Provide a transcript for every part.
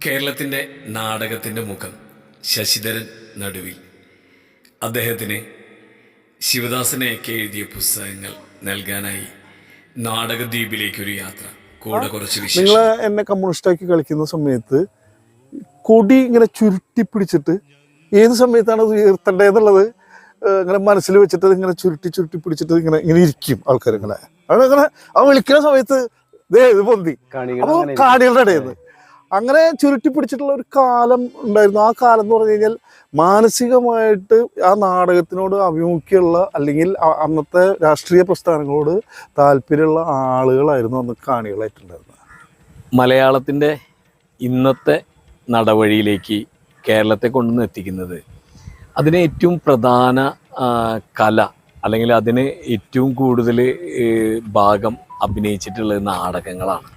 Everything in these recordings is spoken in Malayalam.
കേരളത്തിൻ്റെ നാടകത്തിൻ്റെ മുഖം ശശിധരൻ നടുവിൽ. അദ്ദേഹത്തിന് ശിവദാസനെയൊക്കെ എഴുതിയ പുസ്തകങ്ങൾ നൽകാനായി നാടകദ്വീപിലേക്കൊരു യാത്ര. കൂടെ കുറച്ച് നിങ്ങൾ എന്നെ കമ്മ്യൂണിസ്റ്റാക്കി കളിക്കുന്ന സമയത്ത് കൊടി ഇങ്ങനെ ചുരുട്ടി പിടിച്ചിട്ട് ഏത് സമയത്താണ് അത് ഉയർത്തേണ്ടതെന്നുള്ളത് ഇങ്ങനെ മനസ്സിൽ വെച്ചിട്ട് ഇങ്ങനെ ചുരുട്ടി ചുരുട്ടി പിടിച്ചിട്ട് ഇങ്ങനെ ഇങ്ങനെ ഇരിക്കും ആൾക്കാർ. ഇങ്ങനെ അങ്ങനെ ആ വിളിക്കുന്ന സമയത്ത് ഇത് പൊന്തി അപ്പോൾ കാണികളുടെ ഇടയിൽ നിന്ന് അങ്ങനെ ചുരുട്ടി പിടിച്ചിട്ടുള്ള ഒരു കാലം ഉണ്ടായിരുന്നു. ആ കാലം എന്ന് പറഞ്ഞു കഴിഞ്ഞാൽ മാനസികമായിട്ട് ആ നാടകത്തിനോട് അഭിമുഖ്യമുള്ള അല്ലെങ്കിൽ അന്നത്തെ രാഷ്ട്രീയ പ്രസ്ഥാനങ്ങളോട് താല്പര്യമുള്ള ആളുകളായിരുന്നു അന്ന് കാണികളായിട്ടുണ്ടായിരുന്നത്. മലയാളത്തിൻ്റെ ഇന്നത്തെ നടവഴിയിലേക്ക് കേരളത്തെ കൊണ്ടുവന്ന് എത്തിക്കുന്നത് അതിന് ഏറ്റവും പ്രധാന കല അല്ലെങ്കിൽ അതിന് ഏറ്റവും കൂടുതൽ ഭാഗം അഭിനയിച്ചിട്ടുള്ളത് നാടകങ്ങളാണ്.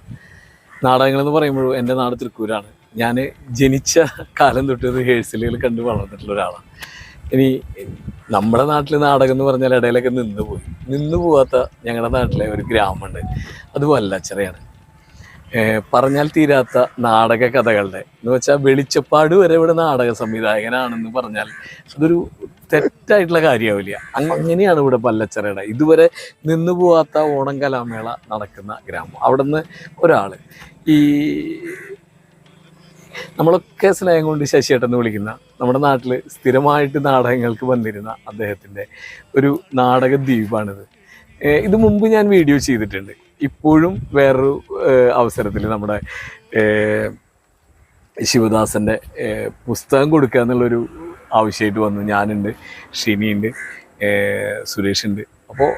നാടകങ്ങളെന്ന് പറയുമ്പോഴും എൻ്റെ നാട് തൃശ്ശൂരാണ്. ഞാൻ ജനിച്ച കാലം തൊട്ട് റിഹേഴ്സലുകൾ കണ്ട് വളർന്നിട്ടുള്ള ഒരാളാണ്. ഇനി നമ്മുടെ നാട്ടിൽ നാടകം എന്ന് പറഞ്ഞാൽ ഇടയിലൊക്കെ നിന്ന് പോവാത്ത ഞങ്ങളുടെ നാട്ടിലെ ഒരു ഗ്രാമമുണ്ട്, അത് വല്ലച്ചിറയാണ്. പറഞ്ഞാൽ തീരാത്ത നാടക കഥകളുടെ എന്ന് വെച്ചാൽ വെളിച്ചപ്പാട് വരെ ഇവിടെ നാടക സംവിധായകനാണെന്ന് പറഞ്ഞാൽ അതൊരു തെറ്റായിട്ടുള്ള കാര്യമാവില്ല. അങ്ങനെയാണ് ഇവിടെ പല്ലച്ചിറയുടെ ഇതുവരെ നിന്നു പോവാത്ത ഓണം കലാമേള നടക്കുന്ന ഗ്രാമം. അവിടെ നിന്ന് ഒരാൾ ഈ നമ്മളൊക്കെ സ്നേഹം കൊണ്ട് ശശിയേട്ടെന്ന് വിളിക്കുന്ന നമ്മുടെ നാട്ടിൽ സ്ഥിരമായിട്ട് നാടകങ്ങൾക്ക് വന്നിരുന്ന അദ്ദേഹത്തിൻ്റെ ഒരു നാടക ദ്വീപാണിത്. ഇത് മുമ്പ് ഞാൻ വീഡിയോ ചെയ്തിട്ടുണ്ട്. ഇപ്പോഴും വേറൊരു അവസരത്തിൽ നമ്മുടെ ശിവദാസൻ്റെ പുസ്തകം കൊടുക്കുക എന്നുള്ളൊരു ആവശ്യമായിട്ട് വന്നു. ഞാനുണ്ട്, ഷിനിയുണ്ട്, സുരേഷുണ്ട്. അപ്പോൾ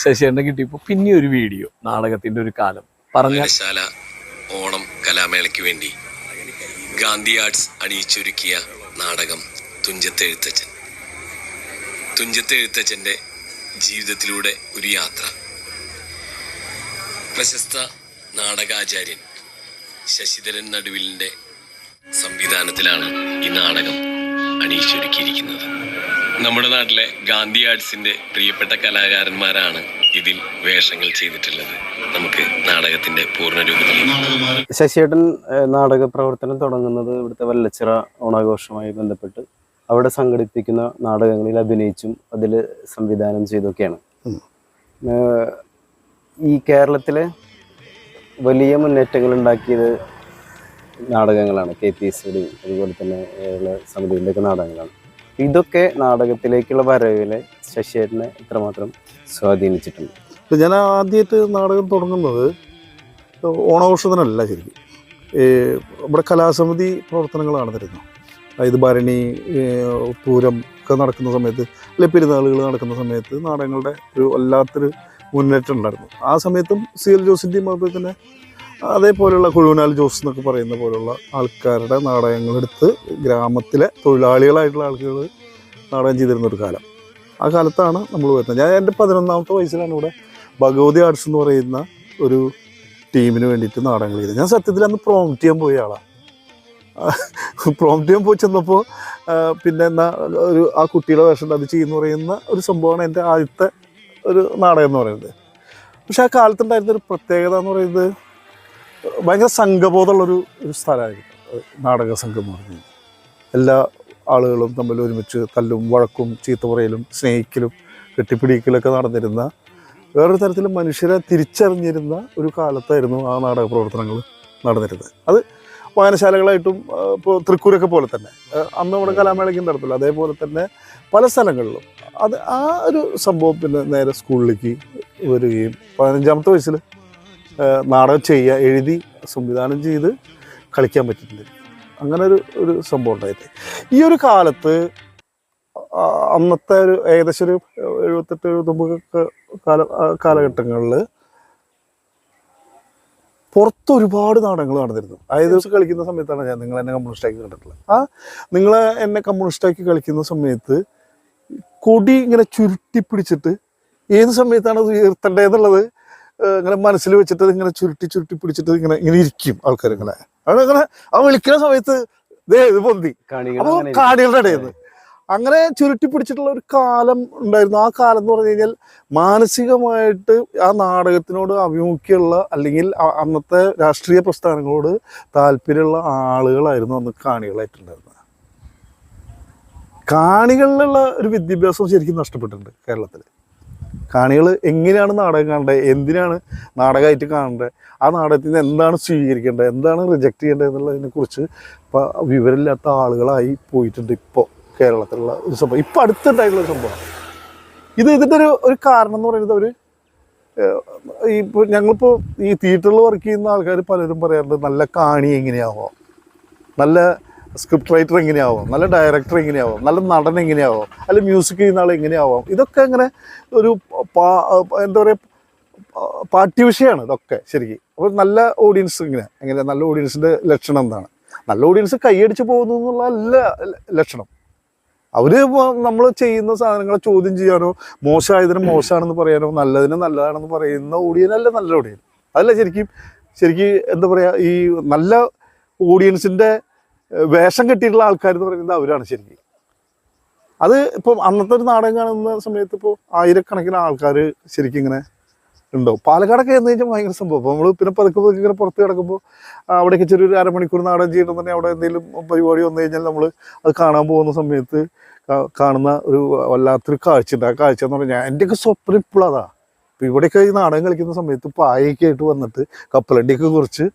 ശശിയേട്ടനെ കിട്ടിയപ്പോൾ പിന്നെ ഒരു വീഡിയോ നാടകത്തിൻ്റെ ഒരു കാലം പറഞ്ഞാൽ ഓണം കലാമേളയ്ക്ക് വേണ്ടി ഗാന്ധി ആർട്സ് അണിയിച്ചൊരുക്കിയ നാടകം തുഞ്ചത്തെഴുത്തച്ഛൻ. തുഞ്ചത്തെഴുത്തച്ഛൻ്റെ ജീവിതത്തിലൂടെ ഒരു യാത്ര. പ്രശസ്ത നാടകാചാര്യൻ ശശിധരൻ നടുവിലിൻ്റെ സംവിധാനത്തിലാണ് ഈ നാടകം അണിയിച്ചൊരുക്കിയിരിക്കുന്നത്. നമ്മുടെ നാട്ടിലെ ഗാന്ധി ആർട്സിൻ്റെ പ്രിയപ്പെട്ട കലാകാരന്മാരാണ് ഇതിൽ വേഷങ്ങൾ ചെയ്തിട്ടുള്ളത്. നമുക്ക് നാടകത്തിന്റെ പൂർണ്ണരൂപത്തിൽ ശശിയേട്ടൻ നാടക പ്രവർത്തനം തുടങ്ങുന്നത് ഇവിടുത്തെ വല്ലച്ചിറ ഓണാഘോഷവുമായി ബന്ധപ്പെട്ട് അവിടെ സംഘടിപ്പിക്കുന്ന നാടകങ്ങളിൽ അഭിനയിച്ചും അതിൽ സംവിധാനം ചെയ്തൊക്കെയാണ്. ഈ കേരളത്തിലെ വലിയ മുന്നേറ്റങ്ങൾ ഉണ്ടാക്കിയത് നാടകങ്ങളാണ്. KPSD അതുപോലെ തന്നെ സമിതിയുടെ ഒക്കെ നാടകങ്ങളാണ്. ഇതൊക്കെ നാടകത്തിലേക്കുള്ള വരവിലെ ശശിയേട്ടനെ ഇത്രമാത്രം സ്വാധീനിച്ചിട്ടുണ്ട്. ഞാൻ ആദ്യമായിട്ട് നാടകം തുടങ്ങുന്നത് ഓണാഘോഷത്തിനല്ല, ശരിക്കും ഇവിടെ കലാസമിതി പ്രവർത്തനങ്ങൾ നടന്നിരുന്നു. അതായത് ഭരണി, പൂരം ഒക്കെ നടക്കുന്ന സമയത്ത് അല്ലെങ്കിൽ പെരുന്നാളുകൾ നടക്കുന്ന സമയത്ത് നാടകങ്ങളുടെ ഒരു വല്ലാത്തൊരു മുന്നേറ്റം ഉണ്ടായിരുന്നു. ആ സമയത്തും CL ജോസിൻ്റെയും അതുപോലെ തന്നെ അതേപോലെയുള്ള കുഴുവനാൽ ജോസ് എന്നൊക്കെ പറയുന്ന പോലുള്ള ആൾക്കാരുടെ നാടകങ്ങളെടുത്ത് ഗ്രാമത്തിലെ തൊഴിലാളികളായിട്ടുള്ള ആളുകൾ നാടകം ചെയ്തിരുന്നൊരു കാലം. ആ കാലത്താണ് നമ്മൾ വരുന്നത്. ഞാൻ എൻ്റെ 11ാമത്തെ വയസ്സിലാണ് ഇവിടെ ഭഗവതി ആർട്സ് എന്ന് പറയുന്ന ഒരു ടീമിന് വേണ്ടിയിട്ട് നാടകങ്ങൾ ചെയ്തത്. ഞാൻ സത്യത്തിൽ അന്ന് പ്രോംപ്റ്റ് ചെയ്യാൻ പോയ ആളാണ്. പ്രോംപ്റ്റ് ചെയ്യാൻ പോയി ചെന്നപ്പോൾ പിന്നെ എന്നാൽ ആ കുട്ടിയുടെ വേഷം അത് ചെയ്യുന്ന പറയുന്ന ഒരു സംഭവമാണ് എൻ്റെ ആദ്യത്തെ ഒരു നാടകം എന്ന് പറയുന്നത്. പക്ഷെ ആ കാലത്തുണ്ടായിരുന്ന ഒരു പ്രത്യേകത എന്ന് പറയുന്നത് ഭയങ്കര സംഘബോധമുള്ളൊരു സ്ഥലമായിരുന്നു നാടക സംഘം എന്ന് പറഞ്ഞാൽ. എല്ലാ ആളുകളും തമ്മിൽ ഒരുമിച്ച് തല്ലും വഴക്കും ചീത്ത പറയലും സ്നേഹിക്കലും കെട്ടിപ്പിടിക്കലൊക്കെ നടന്നിരുന്ന വേറൊരു തരത്തിൽ മനുഷ്യരെ തിരിച്ചറിഞ്ഞിരുന്ന ഒരു കാലത്തായിരുന്നു ആ നാടക പ്രവർത്തനങ്ങൾ നടന്നിരുന്നത്. അത് വായനശാലകളായിട്ടും ഇപ്പോൾ തൃശ്ശൂരൊക്കെ പോലെ തന്നെ അന്ന് നമ്മുടെ കലാമേളയ്ക്ക് നടത്തില്ല, അതേപോലെ തന്നെ പല സ്ഥലങ്ങളിലും അത് ആ ഒരു സംഭവം പിന്നെ നേരെ സ്കൂളിലേക്ക് വരികയും 15ാമത്തെ വയസ്സിൽ നാടകം ചെയ്യുക, എഴുതി സംവിധാനം ചെയ്ത് കളിക്കാൻ പറ്റിയിട്ടുണ്ട്. അങ്ങനെ ഒരു സംഭവം ഉണ്ടായിട്ട് ഈ ഒരു കാലത്ത് അന്നത്തെ ഒരു ഏകദേശം ഒരു 78-79 കാലഘട്ടങ്ങളിൽ പുറത്ത് ഒരുപാട് നാടകങ്ങൾ നടന്നിരുന്നു. അതായത് കളിക്കുന്ന സമയത്താണ് ഞാൻ നിങ്ങൾ എന്നെ കമ്മ്യൂണിസ്റ്റാക്കി കണ്ടിട്ടുള്ളത്. നിങ്ങൾ എന്നെ കമ്മ്യൂണിസ്റ്റാക്കി കളിക്കുന്ന സമയത്ത് കൊടി ഇങ്ങനെ ചുരുട്ടി പിടിച്ചിട്ട് ഏത് സമയത്താണ് അത് ഉയർത്തേണ്ടതെന്നുള്ളത് ഇങ്ങനെ മനസ്സിൽ വെച്ചിട്ട് ഇങ്ങനെ ചുരുട്ടി ചുരുട്ടി പിടിച്ചിട്ട് ഇങ്ങനെ ഇങ്ങനെ ഇരിക്കും ആൾക്കാർ. അങ്ങനെ ആ വിളിക്കുന്ന സമയത്ത് ഇത് പൊന്തി അപ്പോൾ കാണികളുടെ ഇടയിൽ നിന്ന് അങ്ങനെ ചുരുട്ടി പിടിച്ചിട്ടുള്ള ഒരു കാലം ഉണ്ടായിരുന്നു. ആ കാലം എന്ന് പറഞ്ഞു കഴിഞ്ഞാൽ മാനസികമായിട്ട് ആ നാടകത്തിനോട് അഭിമുഖ്യമുള്ള അല്ലെങ്കിൽ അന്നത്തെ രാഷ്ട്രീയ പ്രസ്ഥാനങ്ങളോട് താല്പര്യമുള്ള ആളുകളായിരുന്നു അന്ന് കാണികളായിട്ടുണ്ടായിരുന്നത്. കാണികളിലുള്ള ഒരു വിദ്യാഭ്യാസം ശരിക്കും നഷ്ടപ്പെട്ടിട്ടുണ്ട് കേരളത്തിൽ. കാണികൾ എങ്ങനെയാണ് നാടകം കാണേണ്ടത്, എന്തിനാണ് നാടകമായിട്ട് കാണേണ്ടത്, ആ നാടകത്തിൽ നിന്ന് എന്താണ് സ്വീകരിക്കേണ്ടത്, എന്താണ് റിജക്റ്റ് ചെയ്യേണ്ടത് എന്നുള്ളതിനെ കുറിച്ച് ഇപ്പോൾ വിവരമില്ലാത്ത ആളുകളായി പോയിട്ടുണ്ട് ഇപ്പോൾ കേരളത്തിലുള്ള ഒരു സംഭവം. ഇപ്പം അടുത്തുണ്ടായിട്ടുള്ള ഒരു സംഭവം ഇതിൻ്റെ ഒരു കാരണം എന്ന് പറയുന്നത് ഒരു ഇപ്പോൾ ഞങ്ങളിപ്പോൾ ഈ തിയേറ്ററിൽ വർക്ക് ചെയ്യുന്ന ആൾക്കാർ പലരും പറയാറുണ്ട് നല്ല കാണി എങ്ങനെയാവാം, നല്ല സ്ക്രിപ്റ്റ് റൈറ്റർ എങ്ങനെയാവാം, നല്ല ഡയറക്ടർ എങ്ങനെയാവാം, നല്ല നടൻ എങ്ങനെയാവാം, അല്ലെങ്കിൽ മ്യൂസിക് ചെയ്യുന്ന ആൾ എങ്ങനെയാവാം. ഇതൊക്കെ അങ്ങനെ ഒരു എന്താ പറയുക പാഠ്യവിഷയമാണ് ഇതൊക്കെ ശരിക്കും. അപ്പോൾ നല്ല ഓഡിയൻസ് എങ്ങനെ നല്ല ഓഡിയൻസിൻ്റെ ലക്ഷണം എന്താണ്? നല്ല ഓഡിയൻസ് കൈയടിച്ച് പോകുന്നു എന്നുള്ള അല്ല ലക്ഷണം. അവർ നമ്മൾ ചെയ്യുന്ന സാധനങ്ങളെ ചോദ്യം ചെയ്യാനോ മോശമായതിന് മോശമാണെന്ന് പറയാനോ നല്ലതിന് നല്ലതാണെന്ന് പറയുന്ന ഓഡിയനല്ല നല്ല ഓഡിയൻ. അതല്ല ശരിക്കും എന്താ പറയുക, ഈ നല്ല ഓഡിയൻസിൻ്റെ വേഷം കെട്ടിയിട്ടുള്ള ആൾക്കാർ എന്ന് പറയുന്നത് അവരാണ് ശരിക്കും. അത് ഇപ്പം അന്നത്തെ ഒരു നാടകം കാണുന്ന സമയത്ത് ഇപ്പോൾ ആയിരക്കണക്കിന് ആൾക്കാർ ശരിക്കും ഇങ്ങനെ ഉണ്ടാവും. പാലക്കാടൊക്കെ എന്ന് കഴിഞ്ഞാൽ ഭയങ്കര സംഭവം. അപ്പോൾ നമ്മൾ പിന്നെ പതുക്കെ ഇങ്ങനെ പുറത്ത് കിടക്കുമ്പോൾ അവിടേക്ക് ചെറിയൊരു അരമണിക്കൂർ നാടകം ചെയ്യണമെന്ന് അവിടെ എന്തെങ്കിലും പരിപാടി വന്നു കഴിഞ്ഞാൽ നമ്മൾ അത് കാണാൻ പോകുന്ന സമയത്ത് കാണുന്ന ഒരു വല്ലാത്തൊരു കാഴ്ച ഉണ്ട്. ആ കാഴ്ച എന്ന് പറഞ്ഞാൽ എൻ്റെയൊക്കെ സ്വപ്നം ഇപ്പോഴും അതാ. ഇപ്പം ഇവിടെയൊക്കെ ഈ നാടകം കളിക്കുന്ന സമയത്ത് പായൊക്കെ ആയിട്ട് വന്നിട്ട് കപ്പലണ്ടിയൊക്കെ കുറിച്ച്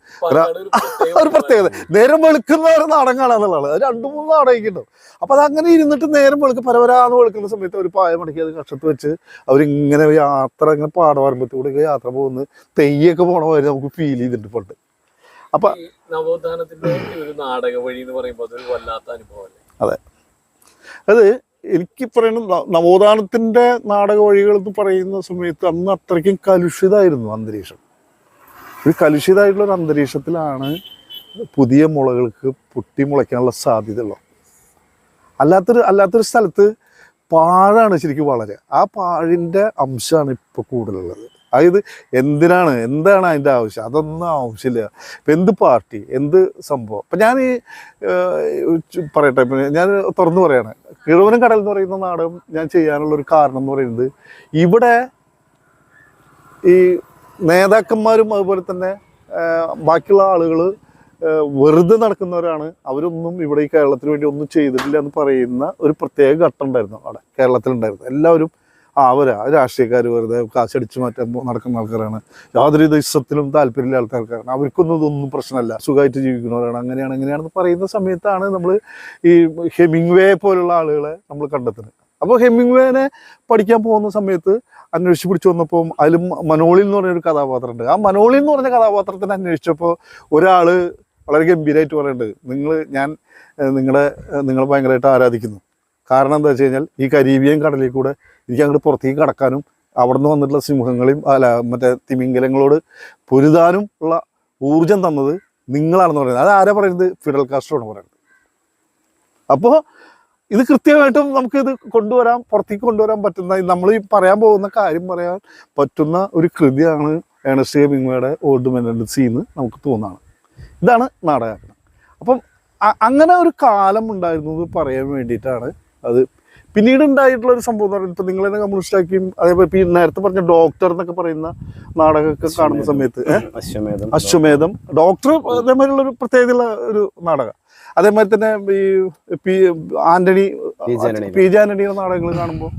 ഒരു പ്രത്യേകത നേരം വെളുക്കുന്ന ഒരു നാടകം കാണാന്നുള്ളതാണ്. അത് 2-3 നാടകമൊക്കെ ഉണ്ടാവും. അപ്പോൾ അതങ്ങനെ ഇരുന്നിട്ട് നേരം പരവരാന്ന് വെളുക്കുന്ന സമയത്ത് ഒരു പായ മടക്കി അത് കക്ഷത്ത് വെച്ച് അവരിങ്ങനെ യാത്ര ഇങ്ങനെ പാടവരമ്പത്തൂടെയൊക്കെ യാത്ര പോകുന്ന തെയ്യൊക്കെ പോണ വരെ നമുക്ക് ഫീൽ ചെയ്തിട്ടുണ്ട് പണ്ട്. അപ്പൊ നവോത്ഥാനത്തിന്റെ ഒരു നാടക വഴി എന്ന് പറയുമ്പോൾ അതൊരു വല്ലാത്ത അനുഭവമല്ലേ? അതെ, അത് എനിക്ക് പറയുന്നത് നവോത്ഥാനത്തിൻ്റെ നാടക വഴികൾ എന്ന് പറയുന്ന സമയത്ത് അന്ന് അത്രയ്ക്കും കലുഷിതമായിരുന്നു അന്തരീക്ഷം. ഒരു കലുഷിതമായിട്ടുള്ളൊരു അന്തരീക്ഷത്തിലാണ് പുതിയ മുളകൾക്ക് പൊട്ടി മുളയ്ക്കാനുള്ള സാധ്യതയുള്ളത്. അല്ലാത്തൊരു സ്ഥലത്ത് പാഴാണ് ശരിക്കും വളരെ. ആ പാഴിൻ്റെ അംശമാണ് ഇപ്പോൾ കൂടുതലുള്ളത്. അതായത് എന്താണ് അതിൻ്റെ ആവശ്യം? അതൊന്നും ആവശ്യമില്ല. ഇപ്പം എന്ത് പാർട്ടി, എന്ത് സംഭവം. അപ്പം ഞാൻ പറയട്ടെ, ഇപ്പം ഞാൻ തുറന്നു പറയാണ്, കിഴവനും കടൽ എന്ന് പറയുന്ന നാടകം ഞാൻ ചെയ്യാനുള്ളൊരു കാരണം എന്ന് പറയുന്നത് ഇവിടെ ഈ നേതാക്കന്മാരും അതുപോലെ തന്നെ ബാക്കിയുള്ള ആളുകൾ വെറുതെ നടക്കുന്നവരാണ്. അവരൊന്നും ഇവിടെ ഈ കേരളത്തിന് വേണ്ടി ഒന്നും ചെയ്തിട്ടില്ല എന്ന് പറയുന്ന ഒരു പ്രത്യേക ഘട്ടം ഉണ്ടായിരുന്നു അവിടെ കേരളത്തിലുണ്ടായിരുന്നു. എല്ലാവരും അവരാ രാഷ്ട്രീയക്കാർ വെറുതെ കാശടിച്ച് മാറ്റാൻ നടക്കുന്ന ആൾക്കാരാണ്, യാതൊരു ഇഷ്ടത്തിലും താല്പര്യമില്ല ആൾക്കാരാണ്, അവർക്കൊന്നും ഇതൊന്നും പ്രശ്നമല്ല, സുഖമായിട്ട് ജീവിക്കുന്നവരാണ്, അങ്ങനെയാണെന്ന് പറയുന്ന സമയത്താണ് നമ്മൾ ഈ ഹെമിംഗ്വേ പോലുള്ള ആളുകളെ നമ്മൾ കണ്ടെത്തുന്നത്. അപ്പോൾ ഹെമിംഗ്വേനെ പഠിക്കാൻ പോകുന്ന സമയത്ത് അന്വേഷിച്ച് പിടിച്ചു വന്നപ്പോൾ അതിൽ മനോളി എന്ന് പറഞ്ഞൊരു കഥാപാത്രമുണ്ട്. ആ മനോളി എന്ന് പറഞ്ഞ കഥാപാത്രത്തിനെ അന്വേഷിച്ചപ്പോൾ ഒരാൾ വളരെ ഗംഭീരമായിട്ട് പറയുന്നുണ്ട്, ഞാൻ നിങ്ങളെ ഭയങ്കരമായിട്ട് ആരാധിക്കുന്നു. കാരണം എന്താ വെച്ച് കഴിഞ്ഞാൽ ഈ കരീബിയൻ കടലിൽ കൂടെ എനിക്ക് അങ്ങോട്ട് പുറത്തേക്ക് കടക്കാനും അവിടെ നിന്ന് വന്നിട്ടുള്ള സിംഹങ്ങളെയും മറ്റേ തിമിംഗലങ്ങളോട് പൊരുതാനും ഉള്ള ഊർജം തന്നത് നിങ്ങളാണെന്ന് പറയുന്നത്. അത് ആരാ പറയുന്നത്? ഫിഡൽ കാസ്ട്രോ ആണ് പറയുന്നത്. അപ്പോൾ ഇത് കൃത്യമായിട്ടും നമുക്കിത് പുറത്തേക്ക് കൊണ്ടുവരാൻ പറ്റുന്ന, നമ്മൾ ഈ പറയാൻ പോകുന്ന കാര്യം പറയാൻ പറ്റുന്ന ഒരു കൃതിയാണ് ഏണസ്റ്റ് ഹെമിംഗ്വേയുടെ ഓൾഡ് മെൻ ആൻഡ് സീ എന്ന് നമുക്ക് തോന്നുന്നതാണ്. ഇതാണ് നാടകം. അപ്പം അങ്ങനെ ഒരു കാലം ഉണ്ടായിരുന്നത് പറയാൻ വേണ്ടിയിട്ടാണ് അത്. പിന്നീട് ഉണ്ടായിട്ടുള്ള ഒരു സംഭവം എന്ന് പറയുന്നത് ഇപ്പം നിങ്ങൾ തന്നെ കമ്മ്യൂണിസ്റ്റാക്കിയും അതേപോലെ ഇപ്പം നേരത്തെ പറഞ്ഞ ഡോക്ടർ എന്നൊക്കെ പറയുന്ന നാടകമൊക്കെ കാണുന്ന സമയത്ത് അശ്വമേധം ഡോക്ടർ അതേമാതിരിയുള്ളൊരു പ്രത്യേകതയുള്ള ഒരു നാടകം. അതേമാതിരി തന്നെ ഈ പി ജെ ആന്റണിയുടെ നാടകങ്ങൾ കാണുമ്പോൾ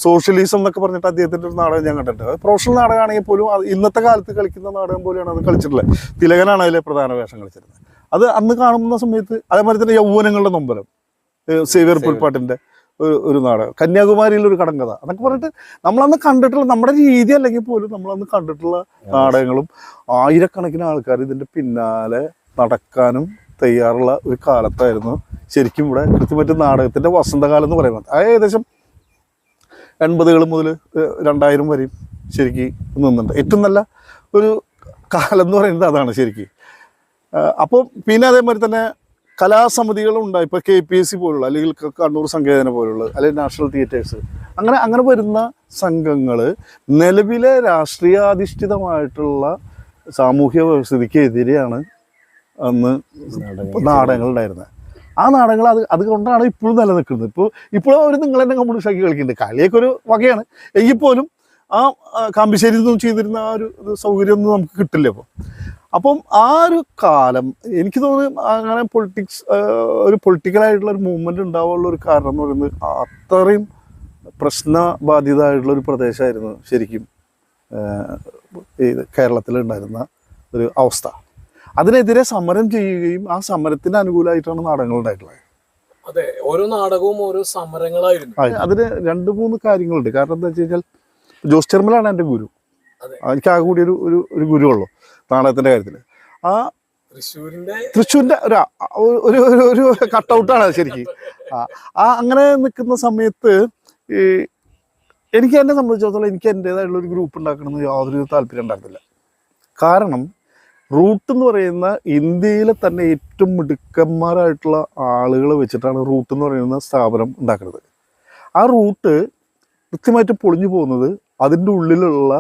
സോഷ്യലിസം എന്നൊക്കെ പറഞ്ഞിട്ട് അദ്ദേഹത്തിൻ്റെ ഒരു നാടകം ഞാൻ കണ്ടിട്ടുണ്ട്. പ്രൊഫഷണൽ നാടകമാണെങ്കിൽ പോലും ഇന്നത്തെ കാലത്ത് കളിക്കുന്ന നാടകം പോലെയാണ് അത് കളിച്ചിട്ടുള്ളത്. തിലകനാണ് അതിലെ പ്രധാന വേഷം കളിച്ചിരുന്നത്. അത് അന്ന് കാണുന്ന സമയത്ത് അതേമാതിരി തന്നെ യൗവനങ്ങളുടെ നൊമ്പരം, സേവ്യർ പുൽപ്പാട്ടിൻ്റെ ഒരു നാടകം, കന്യാകുമാരിയിലൊരു കടങ്കഥ എന്നൊക്കെ പറഞ്ഞിട്ട് നമ്മളന്ന് കണ്ടിട്ടുള്ള, നമ്മുടെ രീതി അല്ലെങ്കിൽ പോലും നമ്മളന്ന് കണ്ടിട്ടുള്ള നാടകങ്ങളും ആയിരക്കണക്കിന് ആൾക്കാർ ഇതിൻ്റെ പിന്നാലെ നടക്കാനും തയ്യാറുള്ള ഒരു കാലത്തായിരുന്നു ശരിക്കും ഇവിടെ കൃത്യമായിട്ട് നാടകത്തിൻ്റെ വസന്തകാലം എന്ന് പറയുന്നത്. അത് ഏകദേശം 80 മുതൽ 2000 വരെയും ശരിക്കും നിന്നുണ്ട്. ഏറ്റവും നല്ല ഒരു കാലം എന്ന് പറയുന്നത് അതാണ് ശരിക്കും. അപ്പോൾ പിന്നെ അതേമാതിരി തന്നെ കലാസമിതികളും ഉണ്ടായി. ഇപ്പോൾ KPSC പോലുള്ള, അല്ലെങ്കിൽ കണ്ണൂർ സംഗീതന പോലുള്ള, അല്ലെങ്കിൽ നാഷണൽ തിയേറ്റേഴ്സ്, അങ്ങനെ വരുന്ന സംഘങ്ങൾ നിലവിലെ രാഷ്ട്രീയാധിഷ്ഠിതമായിട്ടുള്ള സാമൂഹ്യ വ്യവസ്ഥിതിക്കെതിരെയാണ് അന്ന് നാടകങ്ങൾ ഉണ്ടായിരുന്നത്. ആ നാടകങ്ങൾ അതുകൊണ്ടാണ് ഇപ്പോഴും നിലനിൽക്കുന്നത്. ഇപ്പോഴും അവർ നിങ്ങൾ തന്നെ കമ്മ്യൂണിസ്റ്റാക്കി കളിക്കുന്നുണ്ട്. കളിയൊക്കെ ഒരു വകയാണ്, എങ്കിൽ പോലും ആ കാമ്പിശ്ശേരി നിന്നും ചെയ്തിരുന്ന ആ ഒരു സൗകര്യമൊന്നും നമുക്ക് കിട്ടില്ല ഇപ്പോൾ. അപ്പം ആ ഒരു കാലം എനിക്ക് തോന്നുന്നു അങ്ങനെ ഒരു പൊളിറ്റിക്കലായിട്ടുള്ള ഒരു മൂവ്മെൻറ്റ് ഉണ്ടാവാനുള്ള ഒരു കാരണം എന്ന് പറയുന്നത് അത്രയും പ്രശ്നബാധിതമായിട്ടുള്ള ഒരു പ്രദേശമായിരുന്നു ശരിക്കും കേരളത്തിലുണ്ടായിരുന്ന ഒരു അവസ്ഥ. അതിനെതിരെ സമരം ചെയ്യുകയും ആ സമരത്തിന് അനുകൂലമായിട്ടാണ് നാടകങ്ങൾ ഉണ്ടായിട്ടുള്ളത്. അതെ, ഓരോ നാടകവും ഓരോ സമരങ്ങളായിരുന്നു. അതിന് 2-3 കാര്യങ്ങളുണ്ട്. കാരണം എന്താ വെച്ച് കഴിഞ്ഞാൽ ജോസ് ചെർമലാണ് എൻ്റെ ഗുരു. എനിക്ക് ആകെ കൂടി ഒരു ഗുരുവുള്ളൂ നാടകത്തിൻ്റെ കാര്യത്തിൽ. ആ തൃശ്ശൂരിൻ്റെ ഒരു കട്ടൗട്ടാണ് അത് ശരിക്കും. അങ്ങനെ നിൽക്കുന്ന സമയത്ത് എനിക്ക് എന്നെ സംബന്ധിച്ചിടത്തോളം എനിക്ക് എൻ്റേതായിട്ടുള്ള ഒരു ഗ്രൂപ്പ് ഉണ്ടാക്കണമെന്ന് യാതൊരു താല്പര്യം ഉണ്ടായിരുന്നില്ല. കാരണം റൂട്ട് എന്ന് പറയുന്ന ഇന്ത്യയിലെ തന്നെ ഏറ്റവും മിടുക്കന്മാരായിട്ടുള്ള ആളുകൾ വെച്ചിട്ടാണ് റൂട്ട് എന്ന് പറയുന്ന സ്ഥാപനം ഉണ്ടാക്കുന്നത്. ആ റൂട്ട് കൃത്യമായിട്ട് പൊളിഞ്ഞു പോകുന്നത് അതിൻ്റെ ഉള്ളിലുള്ള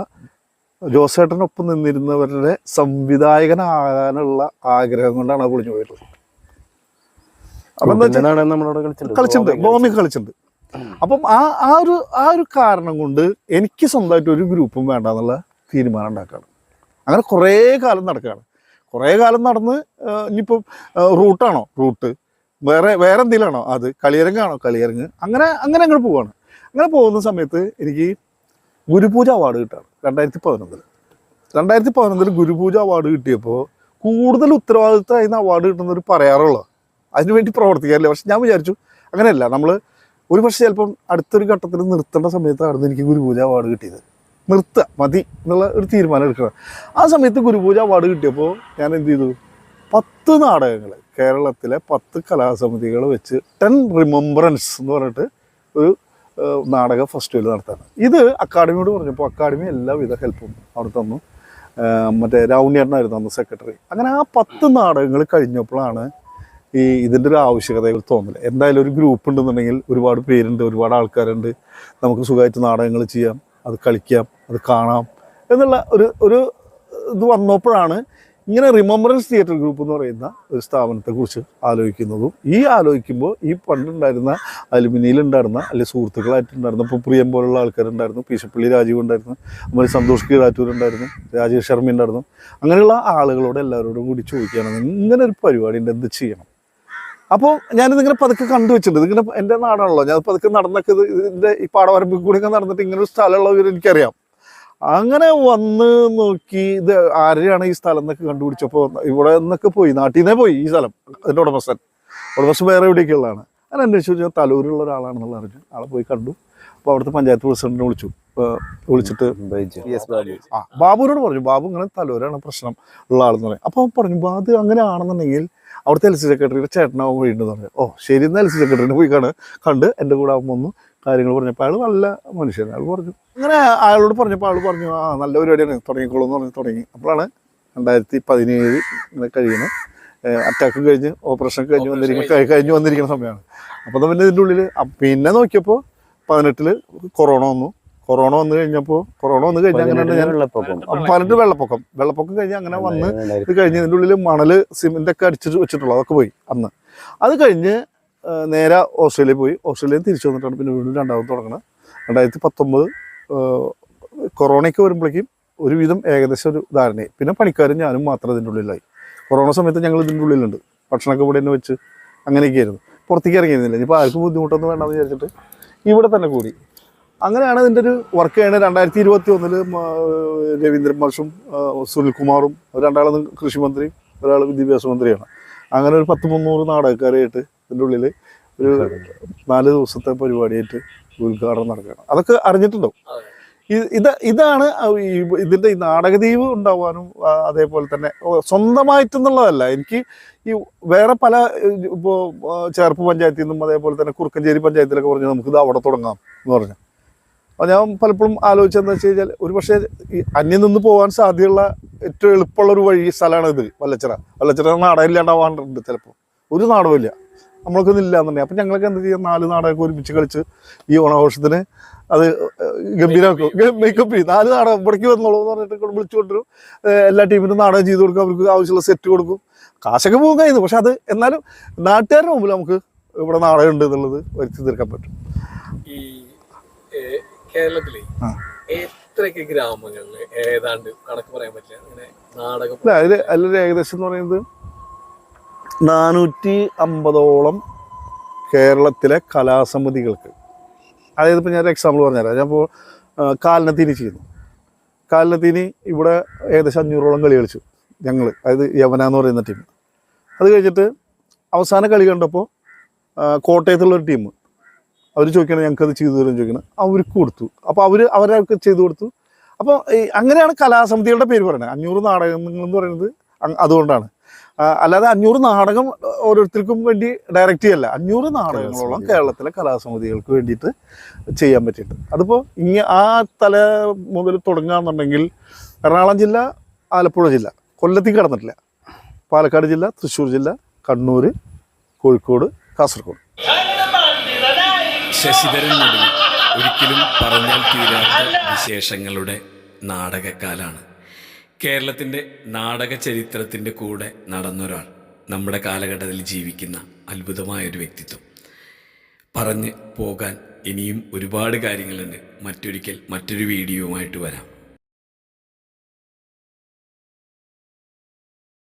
ജോസേട്ടനൊപ്പം നിന്നിരുന്നവരുടെ സംവിധായകനാകാനുള്ള ആഗ്രഹം കൊണ്ടാണ് അത് പൊളിഞ്ഞു പോയിട്ടുള്ളത്. അപ്പം എന്താ വെച്ചാൽ കളിച്ചിട്ടുണ്ട്, ബോംബെ കളിച്ചിട്ടുണ്ട്. അപ്പം ആ ഒരു കാരണം കൊണ്ട് എനിക്ക് സ്വന്തമായിട്ട് ഒരു ഗ്രൂപ്പും വേണ്ട എന്നുള്ള തീരുമാനം ഉണ്ടാക്കുകയാണ്. അങ്ങനെ കുറേ കാലം നടക്കുകയാണ്. കുറേ കാലം നടന്ന് ഇനിയിപ്പം റൂട്ടാണോ റൂട്ട്, വേറെ എന്തെങ്കിലുമാണോ അത്, കളിയരങ്ങാണോ കളിയരങ്ങ്, അങ്ങനെ അങ്ങോട്ട് പോവുകയാണ്. അങ്ങനെ പോകുന്ന സമയത്ത് എനിക്ക് ഗുരുപൂജ അവാർഡ് കിട്ടുകയാണ് 2011 ഗുരുപൂജ അവാർഡ് കിട്ടിയപ്പോൾ കൂടുതൽ ഉത്തരവാദിത്തമായിരുന്ന അവാർഡ് കിട്ടുന്നവർ പറയാറുള്ളൂ, അതിനുവേണ്ടി പ്രവർത്തിക്കാറില്ല. പക്ഷെ ഞാൻ വിചാരിച്ചു അങ്ങനെയല്ല, നമ്മൾ ഒരു പക്ഷേ ചിലപ്പം അടുത്തൊരു ഘട്ടത്തിൽ നിർത്തേണ്ട സമയത്തായിരുന്നു എനിക്ക് ഗുരുപൂജ അവാർഡ് കിട്ടിയത്. നിർത്തുക മതി എന്നുള്ള ഒരു തീരുമാനം എടുക്കണം. ആ സമയത്ത് ഗുരുപൂജ അവാർഡ് കിട്ടിയപ്പോൾ ഞാൻ എന്ത് ചെയ്തു, 10 നാടകങ്ങൾ കേരളത്തിലെ 10 കലാസമിതികൾ വെച്ച് 10 റിമംബറൻസ് എന്ന് പറഞ്ഞിട്ട് ഒരു നാടക ഫെസ്റ്റിവൽ നടത്താണ്. ഇത് അക്കാഡമിയോട് പറഞ്ഞപ്പോൾ അക്കാഡമി എല്ലാവിധ ഹെൽപ്പും അവിടെ തന്നു. മറ്റേ രാവുണ്ണിയേട്ടനായിരുന്നു അന്ന് സെക്രട്ടറി. അങ്ങനെ ആ 10 നാടകങ്ങൾ കഴിഞ്ഞപ്പോഴാണ് ഇതിൻ്റെ ഒരു ആവശ്യകതകൾ തോന്നില്ല. എന്തായാലും ഒരു ഗ്രൂപ്പ് ഉണ്ടെന്നുണ്ടെങ്കിൽ ഒരുപാട് പേരുണ്ട്, ഒരുപാട് ആൾക്കാരുണ്ട്, നമുക്ക് സുഖമായിട്ട് നാടകങ്ങൾ ചെയ്യാം, അത് കളിക്കാം, അത് കാണാം എന്നുള്ള ഒരു ഇത് വന്നപ്പോഴാണ് ഇങ്ങനെ റിമംബറൻസ് തിയേറ്റർ ഗ്രൂപ്പ് എന്ന് പറയുന്ന ഒരു സ്ഥാപനത്തെക്കുറിച്ച് ആലോചിക്കുന്നതും. ആലോചിക്കുമ്പോൾ ഈ പണ്ടുണ്ടായിരുന്ന അലുമിനിയിലുണ്ടായിരുന്ന അല്ലെങ്കിൽ സുഹൃത്തുക്കളായിട്ടുണ്ടായിരുന്ന ഇപ്പോൾ പ്രിയം പോലുള്ള ആൾക്കാരുണ്ടായിരുന്നു, പീശപ്പള്ളി രാജീവ് ഉണ്ടായിരുന്നു, അതുപോലെ സന്തോഷ് കീഴാറ്റൂർ ഉണ്ടായിരുന്നു, രാജേഷ് ശർമ്മ ഉണ്ടായിരുന്നു. അങ്ങനെയുള്ള ആളുകളോട് എല്ലാവരോടും കൂടി ചോദിക്കുകയാണ് ഇങ്ങനെ ഒരു പരിപാടി ഉണ്ട്, എന്ത് ചെയ്യണം. അപ്പോൾ ഞാനിതിങ്ങനെ പതുക്കെ കണ്ടുവച്ചിട്ടുണ്ട്. ഇതിങ്ങനെ എൻ്റെ നാടാണല്ലോ, ഞാൻ പതുക്കെ നടന്നൊക്കെ ഇതിൻ്റെ ഈ പാടവരമ്പിൽ കൂടിയൊക്കെ നടന്നിട്ട് ഇങ്ങനെ ഒരു സ്ഥലമുള്ളവർ എനിക്കറിയാം. അങ്ങനെ വന്ന് നോക്കി ഇത് ആരെയാണ് ഈ സ്ഥലം എന്നൊക്കെ കണ്ടുപിടിച്ചപ്പോൾ ഇവിടെ നിന്നൊക്കെ പോയി, നാട്ടിൽ നിന്നേ പോയി ഈ സ്ഥലം, അതിൻ്റെ ഉടമസ്ഥൻ വേറെ എവിടെയൊക്കെ ഉള്ളതാണ്. അങ്ങനെ അന്വേഷിച്ചു ഞാൻ തലൂരുള്ള ഒരാളാണെന്നുള്ള അറിഞ്ഞു. ആളെ പോയി കണ്ടു. അപ്പോൾ അവിടുത്തെ പഞ്ചായത്ത് പ്രസിഡന്റിനെ വിളിച്ചിട്ട് ബാബുവിനോട് പറഞ്ഞു, ബാബു ഇങ്ങനെ തലൂരാണ് പ്രശ്നം ഉള്ള ആളെന്ന് പറയും. അപ്പോൾ പറഞ്ഞു അത് അങ്ങനെ ആണെന്നുണ്ടെങ്കിൽ അവിടുത്തെ എൽ സി സെക്രട്ടറിയുടെ ചേട്ടനാവും വഴിയുണ്ടെന്ന് പറഞ്ഞു. ഓ ശരി, എന്നാൽ എൽ സി സെക്രട്ടറിനെ പോയി കണ്ട് എൻ്റെ കൂടെ ആകുമ്പോൾ ഒന്ന് കാര്യങ്ങൾ പറഞ്ഞപ്പോൾ അയാൾ നല്ല മനുഷ്യനാണ്. അയാൾ പറഞ്ഞു, അങ്ങനെ അയാളോട് പറഞ്ഞപ്പോൾ അയാൾ പറഞ്ഞു ആ നല്ല പരിപാടിയാണ്, തുടങ്ങിക്കോളൂ എന്ന് പറഞ്ഞ് തുടങ്ങി. അപ്പോഴാണ് 2017 ഇങ്ങനെ കഴിയുന്ന അറ്റാക്ക് കഴിഞ്ഞ് ഓപ്പറേഷൻ കഴിഞ്ഞ് വന്നിരിക്കുന്ന സമയമാണ്. അപ്പോൾ പിന്നെ ഇതിൻ്റെ ഉള്ളിൽ പിന്നെ നോക്കിയപ്പോൾ 18 കൊറോണ വന്നു കഴിഞ്ഞപ്പോൾ അങ്ങനെയാണ് ഞാൻ 18 വെള്ളപ്പൊക്കം കഴിഞ്ഞ് അങ്ങനെ വന്ന് ഇത് കഴിഞ്ഞ് ഇതിൻ്റെ ഉള്ളിൽ മണൽ സിമെൻ്റൊക്കെ അടിച്ച് വെച്ചിട്ടുള്ളൂ, അതൊക്കെ പോയി അന്ന്. അത് കഴിഞ്ഞ് നേരെ ഓസ്ട്രേലിയയിൽ പോയി. ഓസ്ട്രേലിയയിൽ തിരിച്ചു വന്നിട്ടാണ് പിന്നെ വീണ്ടും രണ്ടാമത് തുടങ്ങുന്നത്. 2019 കൊറോണയ്ക്ക് വരുമ്പോഴേക്കും ഒരുവിധം ഏകദേശം ഒരു ധാരണയായി. പിന്നെ പണിക്കാരും ഞാനും മാത്രം ഇതിൻ്റെ ഉള്ളിലായി. കൊറോണ സമയത്ത് ഞങ്ങൾ ഇതിൻ്റെ ഉള്ളിലുണ്ട്, ഭക്ഷണമൊക്കെ ഇവിടെ തന്നെ വെച്ച് അങ്ങനെയൊക്കെയായിരുന്നു, പുറത്തേക്ക് ഇറങ്ങിയിരുന്നില്ല. ഇനിയിപ്പോൾ ആർക്കും ബുദ്ധിമുട്ടൊന്നും വേണ്ടെന്ന് വിചാരിച്ചിട്ട് ഇവിടെ തന്നെ കൂടി. അങ്ങനെയാണ് ഇതിൻ്റെ ഒരു വർക്ക് ചെയ്യുന്നത്. 2021 രവീന്ദ്രൻ മാഷും സുനിൽകുമാറും രണ്ടാളും കൃഷിമന്ത്രിയും ഒരാൾ വിദ്യാഭ്യാസ മന്ത്രിയാണ്. അങ്ങനെ ഒരു 100-300 നാടകക്കാരായിട്ട് ഇതിൻ്റെ ഉള്ളിൽ ഒരു 4 ദിവസത്തെ പരിപാടിയായിട്ട് ഉദ്ഘാടനം നടക്കുകയാണ്. അതൊക്കെ അറിഞ്ഞിട്ടുണ്ടോ? ഇതാണ് ഇതിൻ്റെ ഈ നാടകദ്വീപ് ഉണ്ടാവാനും അതേപോലെ തന്നെ സ്വന്തമായിട്ടെന്നുള്ളതല്ല. എനിക്ക് ഈ വേറെ പല ഇപ്പോൾ ചേർപ്പ് പഞ്ചായത്തിൽ നിന്നും അതേപോലെ തന്നെ കുറുക്കഞ്ചേരി പഞ്ചായത്തിലൊക്കെ പറഞ്ഞ് നമുക്കിത് അവിടെ തുടങ്ങാം എന്ന് പറഞ്ഞു. അപ്പോൾ ഞാൻ പലപ്പോഴും ആലോചിച്ചതെന്ന് വെച്ച് കഴിഞ്ഞാൽ ഒരു പക്ഷേ ഈ അന്യം നിന്ന് പോകാൻ സാധ്യതയുള്ള ഏറ്റവും എളുപ്പമുള്ളൊരു സ്ഥലമാണ് ഇത്. വല്ലച്ചിറ നാടകം ഇല്ലാണ്ടാവാറുണ്ട് ചിലപ്പോൾ. ഒരു നാടകമില്ല, നമ്മൾക്കൊന്നും ഇല്ലാന്നുണ്ടെങ്കിൽ അപ്പം ഞങ്ങളൊക്കെ എന്ത് ചെയ്യാം 4 നാടകമൊക്കെ ഒരുമിച്ച് കളിച്ച് ഈ ഓണാഘോഷത്തിന് അത് ഗംഭീരമാക്കും. മേക്കപ്പ് ചെയ്യും. 4 നാടകം ഇവിടേക്ക് വന്നോളൂ എന്ന് പറഞ്ഞിട്ട് വിളിച്ചു കൊണ്ടുവരും. എല്ലാ ടീമിനും നാടകം ചെയ്ത് കൊടുക്കും, അവർക്ക് ആവശ്യമുള്ള സെറ്റ് കൊടുക്കും. കാശൊക്കെ പോകും കഴിയുന്നു. പക്ഷെ അത് എന്നാലും നാട്ടുകാരുടെ മുമ്പിൽ നമുക്ക് ഇവിടെ നാടകം ഉണ്ട് എന്നുള്ളത് വരുത്തി തീർക്കാൻ പറ്റും. ഈ കേരളത്തിലെ എത്രയൊക്കെ ഗ്രാമങ്ങളിൽ ഏതാണ്ട് കണക്ക് പറയാൻ പറ്റില്ല അങ്ങനെ നാടകം? അതിലൊരു ഏകദേശം എന്ന് പറയുന്നത് 450ഓളം കേരളത്തിലെ കലാസമിതികൾക്ക്. അതായത് ഇപ്പോൾ ഞാനൊരു എക്സാമ്പിൾ പറഞ്ഞുതരാം. ഞാൻ ഇപ്പോൾ കാലിനത്തീനി ചെയ്യുന്നു. കാലിനത്തീനി ഇവിടെ ഏകദേശം 500ഓളം കളി കളിച്ചു ഞങ്ങൾ, അതായത് യവന എന്ന് പറയുന്ന ടീം. അത് കഴിഞ്ഞിട്ട് അവസാന കളി കണ്ടപ്പോൾ കോട്ടയത്തുള്ളൊരു ടീം അവർ ചോദിക്കണം ഞങ്ങൾക്കത് ചെയ്തു തരുമെന്ന് ചോദിക്കണം. അവർക്ക് കൊടുത്തു. അപ്പോൾ അവരവർക്ക് ചെയ്തു കൊടുത്തു. അപ്പോൾ അങ്ങനെയാണ് കലാസമിതികളുടെ പേര് പറയുന്നത്. 500 നാടകങ്ങൾ എന്ന് പറയുന്നത് അതുകൊണ്ടാണ്. അല്ലാതെ 500 നാടകം ഓരോരുത്തർക്കും വേണ്ടി ഡയറക്റ്റ് ചെയ്യല്ല. 500 നാടകങ്ങളോളം കേരളത്തിലെ കലാസമിതികൾക്ക് വേണ്ടിയിട്ട് ചെയ്യാൻ പറ്റിയിട്ടുണ്ട്. അതിപ്പോൾ ആ തല മുതൽ തുടങ്ങുകയെന്നുണ്ടെങ്കിൽ എറണാകുളം ജില്ല, ആലപ്പുഴ ജില്ല, കൊല്ലത്തേക്ക് കടന്നിട്ടില്ല, പാലക്കാട് ജില്ല, തൃശ്ശൂർ ജില്ല, കണ്ണൂർ, കോഴിക്കോട്, കാസർഗോഡ്. ശശിധരൻ നടുവിൽ ഒരിക്കലും പറഞ്ഞാൽ തീരാത്ത വിശേഷങ്ങളുടെ നാടകക്കാലാണ്. കേരളത്തിൻ്റെ നാടക ചരിത്രത്തിൻ്റെ കൂടെ നടന്നൊരാൾ, നമ്മുടെ കാലഘട്ടത്തിൽ ജീവിക്കുന്ന അത്ഭുതമായൊരു വ്യക്തിത്വം. പറഞ്ഞ് പോകാൻ ഇനിയും ഒരുപാട് കാര്യങ്ങളുണ്ട്. മറ്റൊരിക്കൽ മറ്റൊരു വീഡിയോയുമായിട്ട് വരാം.